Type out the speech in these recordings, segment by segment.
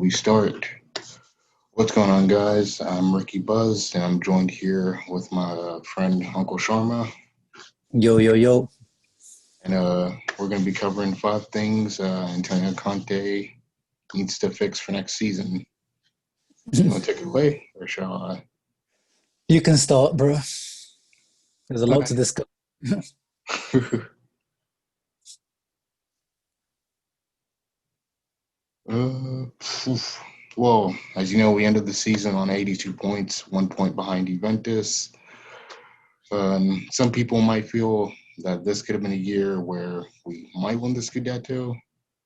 We start. What's going on, guys? I'm Ricky Buzz, and I'm joined here with my friend Uncle Sharma, Yo, yo, yo. and we're going to be covering five things Antonio Conte needs to fix for next season. You want to take it away, or shall I? You can start, bro. There's a lot to Okay. discuss. Oof. Well, as you know, we ended the season on 82 points, 1 point behind Juventus. Some people might feel that this could have been a year where we might win the Scudetto.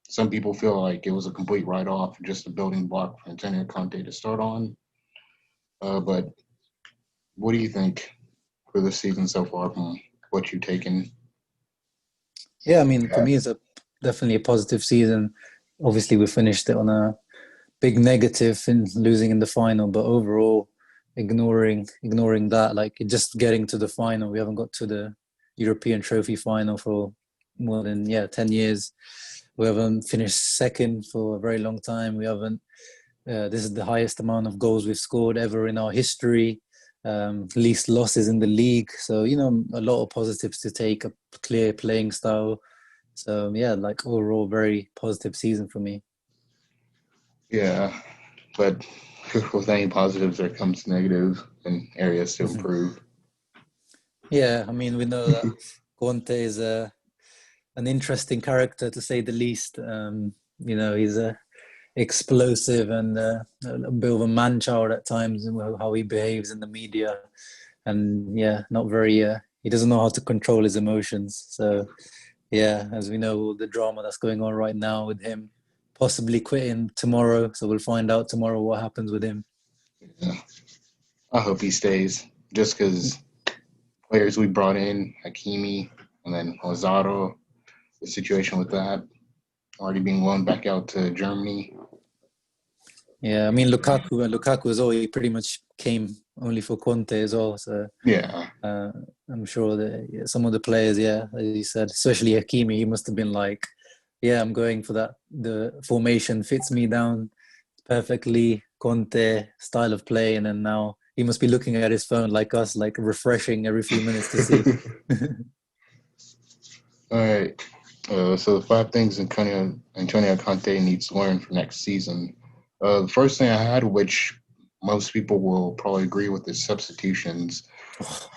Some people feel like it was a complete write-off, just a building block for Antonio Conte to start on. But what do you think for this season so far from what you've taken? Yeah, I mean, for me, it's definitely a positive season. Obviously, we finished it on a big negative in losing in the final, but overall, ignoring that, like just getting to the final. We haven't got to the European Trophy final for more than 10 years. We haven't finished second for a very long time. We haven't. This is the highest amount of goals we've scored ever in our history. Least losses in the league. So, a lot of positives to take, a clear playing style. So, yeah, like overall, very positive season for me. Yeah, but with any positives, there comes negatives and areas to improve. Yeah, I mean, we know that Conte is an interesting character to say the least. He's a explosive and a bit of a man child at times, and how he behaves in the media, and not very. He doesn't know how to control his emotions. So yeah, as we know, all the drama that's going on right now with him possibly quitting tomorrow. So we'll find out tomorrow what happens with him. Yeah, I hope he stays, just because players we brought in, Hakimi, and then Lazaro, the situation with that, already being loaned back out to Germany. Yeah, I mean Lukaku as well. He pretty much came only for Conte as well. So Yeah, uh, I'm sure that some of the players, as you said, especially Hakimi, he must have been like, yeah, I'm going for that. The formation fits me down perfectly. Conte style of play, and then now he must be looking at his phone like us, like refreshing every few minutes to see. All right. So the five things Antonio Conte needs to learn for next season. The first thing I had, which most people will probably agree with, is substitutions.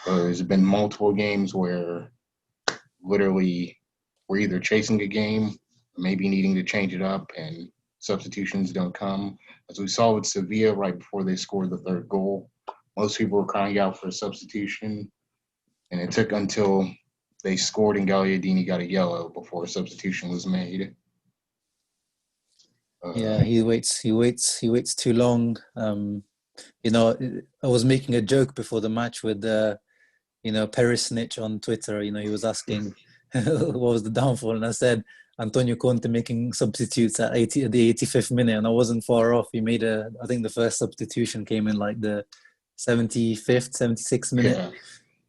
There's been multiple games where literally we're either chasing a game, maybe needing to change it up, and substitutions don't come. As we saw with Sevilla right before they scored the third goal, most people were crying out for a substitution, and it took until they scored and Gagliardini got a yellow before a substitution was made. Yeah, he waits too long. I was making a joke before the match with Paris Snitch on Twitter. He was asking what was the downfall, and I said Antonio Conte making substitutes at the 85th minute, and I wasn't far off. He made I think the first substitution came in like the 75th, 76th minute. Yeah,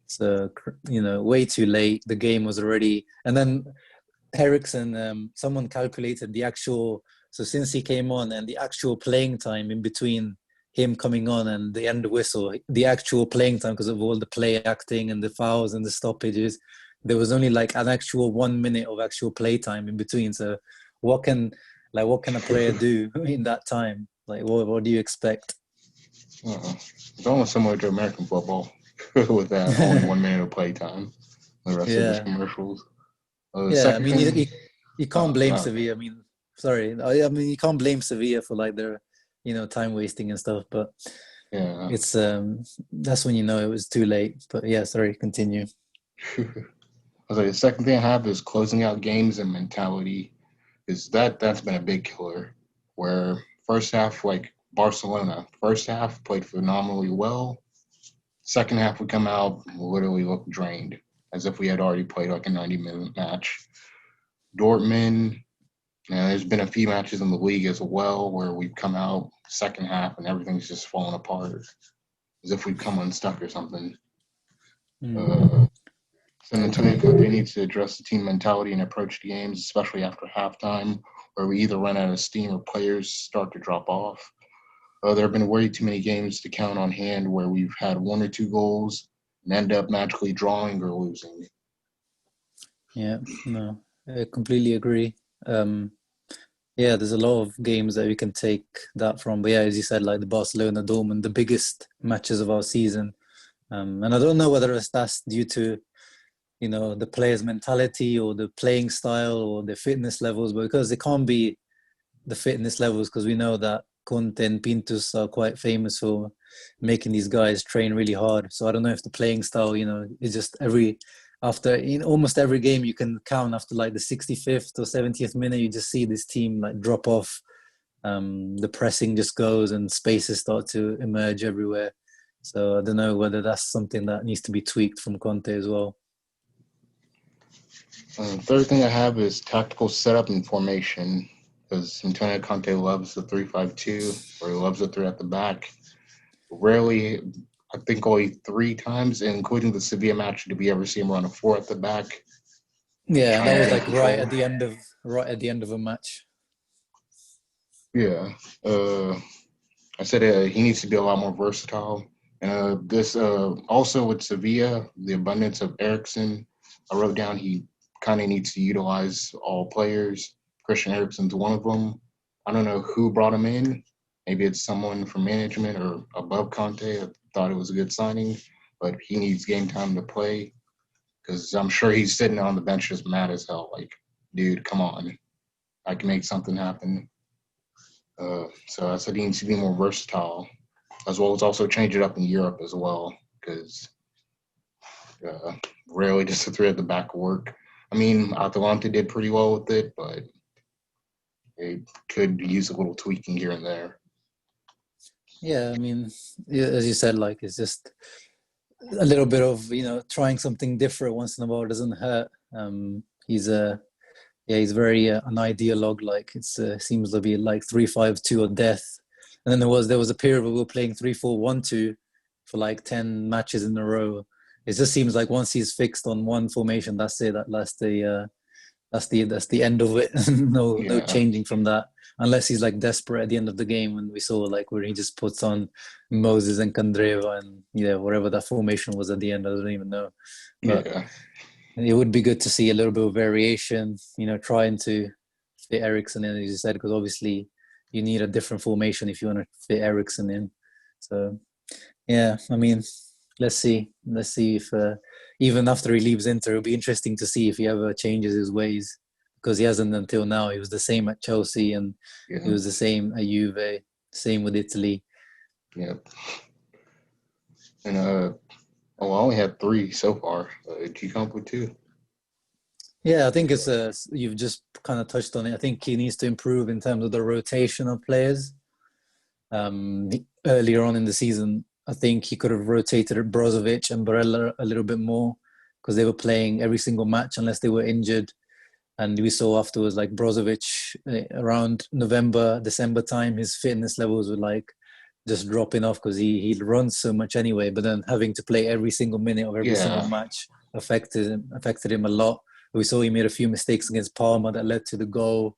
So way too late. The game was already, and then Ericsson, someone calculated the actual. So since he came on and the actual playing time in between him coming on and the end whistle, the actual playing time because of all the play acting and the fouls and the stoppages, there was only like an actual 1 minute of actual play time in between. So what can what can a player do in that time? Like what do you expect? it's almost similar to American football with that only 1 minute of play time. The rest of just Yeah. commercials. The Yeah, I second mean, thing, you can't blame no, Sevilla. I mean, sorry, I mean, you can't blame Sevilla for like their, time wasting and stuff. But yeah. it's that's when it was too late. But yeah, sorry, continue. I was like, the second thing I have is closing out games and mentality, is that's been a big killer. Where first half, like Barcelona, first half played phenomenally well. Second half, we come out literally look drained, as if we had already played like a 90-minute match. Dortmund, there's been a few matches in the league as well where we've come out second half and everything's just falling apart, as if we've come unstuck or something. Mm, Uh, San I Antonio agree. Conte needs to address the team mentality and approach the games, especially after halftime, where we either run out of steam or players start to drop off. There have been way too many games to count on hand where we've had one or two goals and end up magically drawing or losing. Yeah, no, I completely agree. Um, yeah, there's a lot of games that we can take that from. But yeah, as you said, like the Barcelona Dortmund, the biggest matches of our season. And I don't know whether that's due to, the players' mentality or the playing style or the fitness levels, but because it can't be the fitness levels, because we know that Conte and Pintus are quite famous for making these guys train really hard. So I don't know if the playing style, is just after in almost every game you can count after like the 65th or 70th minute, you just see this team like drop off. The pressing just goes and spaces start to emerge everywhere. So I don't know whether that's something that needs to be tweaked from Conte as well. Third thing I have is tactical setup and formation, because Antonio Conte loves the 3-5-2, or he loves the three at the back. Rarely, I think only 3 times, including the Sevilla match, did we ever see him run a 4 at the back. Yeah, and that was like control. right at the end of a match. Yeah. I said he needs to be a lot more versatile. And this also with Sevilla, the abundance of Eriksen, I wrote down he kind of needs to utilize all players. Christian Eriksen's one of them. I don't know who brought him in. Maybe it's someone from management or above Conte. I thought it was a good signing, but he needs game time to play, because I'm sure he's sitting on the bench just mad as hell. Like, dude, come on. I can make something happen. So I said he needs to be more versatile, as well as also change it up in Europe as well, because rarely does the three at the back work. I mean, Atalanta did pretty well with it, but they could use a little tweaking here and there. Yeah, I mean, as you said, like it's just a little bit of trying something different once in a while doesn't hurt. He's very an ideologue. Like it seems to be like 3-5-2 or death. And then there was a period where we were playing 3-4-1-2 for like 10 matches in a row. It just seems like once he's fixed on one formation, that's it. That's the end of it. No changing from that, unless he's like desperate at the end of the game. When we saw like where he just puts on Moses and Kandreva and whatever that formation was at the end, I don't even know. But it would be good to see a little bit of variation. Trying to fit Eriksen in, as you said, because obviously you need a different formation if you want to fit Eriksen in. So yeah, I mean, let's see if even after he leaves Inter, it'll be interesting to see if he ever changes his ways, because he hasn't until now. He was the same at Chelsea, and he was the same at Juve, same with Italy. Yep. And I only had 3 so far. Did you come up with 2? Yeah, I think you've just kind of touched on it. I think he needs to improve in terms of the rotation of players. Earlier on in the season, I think he could have rotated Brozovic and Barella a little bit more, because they were playing every single match unless they were injured. And we saw afterwards, like Brozovic, around November, December time, his fitness levels were like just dropping off, because he runs so much anyway. But then having to play every single minute of every single match affected him a lot. We saw he made a few mistakes against Parma that led to the goal.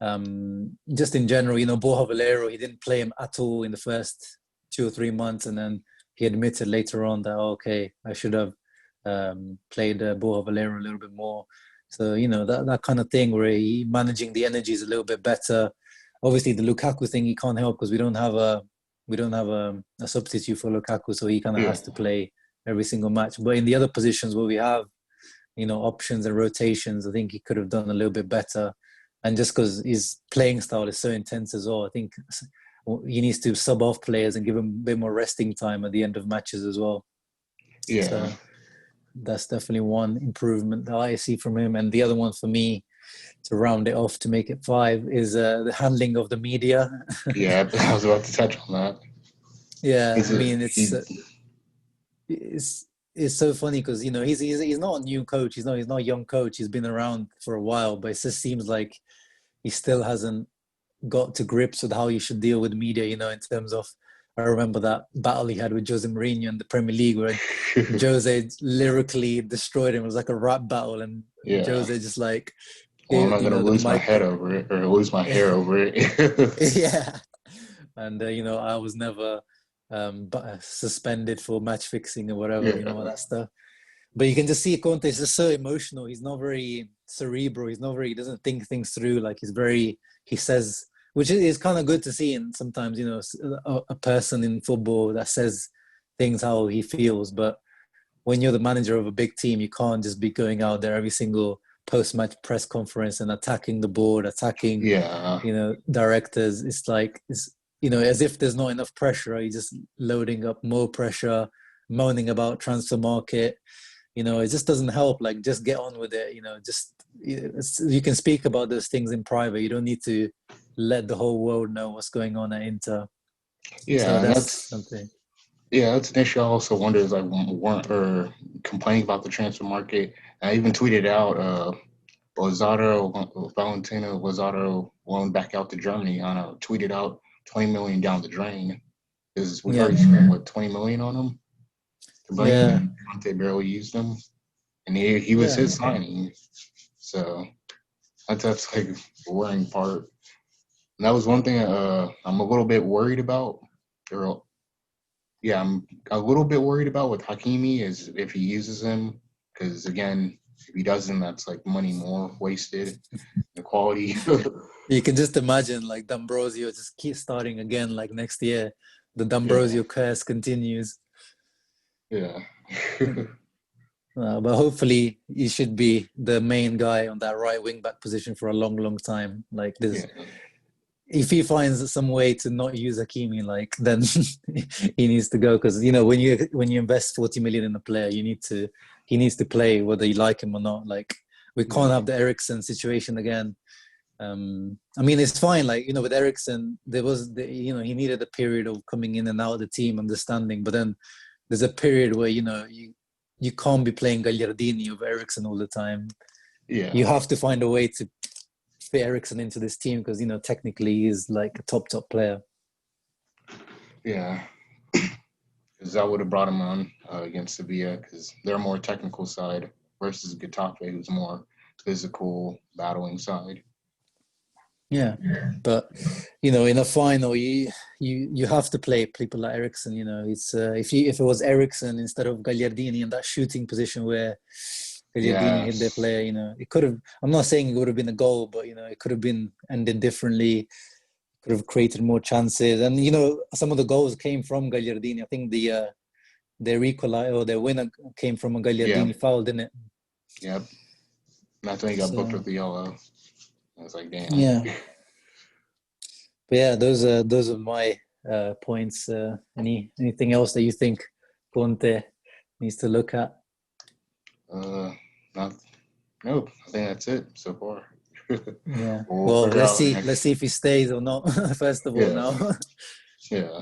Just in general, Borja Valero, he didn't play him at all in the first 2 or 3 months, and then he admitted later on that I should have played Borja Valero a little bit more. So that kind of thing where he managing the energies a little bit better. Obviously, the Lukaku thing he can't help, because we don't have a substitute for Lukaku, so he kind of has to play every single match. But in the other positions where we have options and rotations, I think he could have done a little bit better. And just because his playing style is so intense as well, I think he needs to sub off players and give them a bit more resting time at the end of matches as well. Yeah. So that's definitely one improvement that I see from him. And the other one for me, to round it off to make it 5, is the handling of the media. Yeah, I was about to touch on that. Yeah, it's so funny because he's not a new coach. He's not a young coach. He's been around for a while, but it just seems like he still hasn't got to grips with how you should deal with media. In terms of, I remember that battle he had with Jose Mourinho in the Premier League, where Jose lyrically destroyed him. It was like a rap battle, and Jose just like Well, I'm not you gonna know, the lose my mic. head over it or lose my hair over it. Yeah, and you know, I was never suspended for match fixing or whatever, you know, all Yeah, that stuff. But you can just see Conte is just so emotional. He's not very cerebral. He's not very. He doesn't think things through. Like he's very. He says, which is kind of good to see. And sometimes, you know, a person in football that says things how he feels. But when you're the manager of a big team, you can't just be going out there every single post-match press conference and attacking the board, attacking, yeah, you know, directors. It's like it's, you know, as if there's not enough pressure. Right? You're just loading up more pressure, moaning about transfer market. You know, it just doesn't help. Like, just get on with it. You know, just you can speak about those things in private. You don't need to let the whole world know what's going on at Inter. So yeah, and that's something. that's an issue. I also wonder is like weren't or complaining about the transfer market. I even tweeted out Lazaro Valentino Lazaro loaned back out to Germany. I know tweeted out 20 million down the drain because we've Yeah, already spent what 20 million on him to bring him, yeah, and Conte barely used him, and he was yeah. his signing. So that's like the worrying part. And that was one thing I'm a little bit worried about. Or yeah, I'm a little bit worried about with Hakimi is if he uses him, because again, if he doesn't, that's like money more wasted. The quality, You can just imagine like D'Ambrosio just keep starting again like next year. The yeah, D'Ambrosio curse continues. yeah, But hopefully he should be the main guy on that right wing back position for a long, long time. Like yeah, this, if he finds some way to not use Hakimi, like then he needs to go because you know when you invest 40 million in a player, you need to he needs to play whether you like him or not. Like we can't yeah, have the Ericsson situation again. I mean, it's fine. Like you know, with Ericsson, there was you know he needed a period of coming in and out of the team, understanding. But then there's a period where you know you can't be playing Gagliardini over Ericsson all the time. You yeah, have to find a way to fit Ericsson into this team because you know technically he's like a top player. yeah. Because I would have brought him on against Sevilla because they're more technical side versus Getafe, who's more physical, battling side. Yeah, but you know, in a final, you have to play people like Ericsson. You know, it's if it was Ericsson instead of Gagliardini in that shooting position where Gagliardini hit their Yes. player, you know, it could have. I'm not saying it would have been a goal, but you know, it could have been ended differently. Could have created more chances, and you know, some of the goals came from Gagliardini. I think their equalizer or their winner came from a Yeah. Gagliardini foul, didn't it? Yep. Not until he got booked So with the yellow. I was like, damn. yeah, but yeah, those are my points. Anything else that you think Conte needs to look at? Uh, not. Nope. I think that's it so far. Yeah. We'll Well, figure let's out see. Let's next. see if he stays or not. First of all, Yeah. now. Yeah.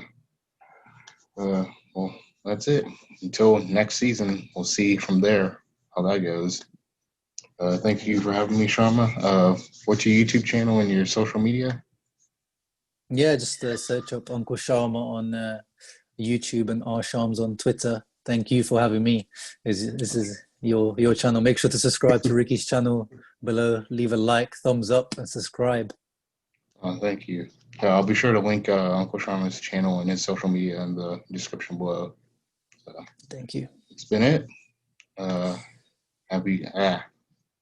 Uh, well, that's it. Until next season, we'll see from there how that goes. Thank you for having me, Sharma. What's your YouTube channel and your social media? Yeah, just search up Uncle Sharma on YouTube and R Shams on Twitter. Thank you for having me. This is your channel. Make sure to subscribe to Ricky's channel below. Leave a like, thumbs up, and subscribe. Thank you. I'll be sure to link Uncle Sharma's channel and his social media in the description below. So, Thank you. it's been it. Uh, happy.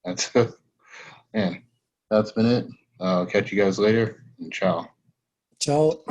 That's man. That's been it. Catch you guys later. And ciao. Ciao.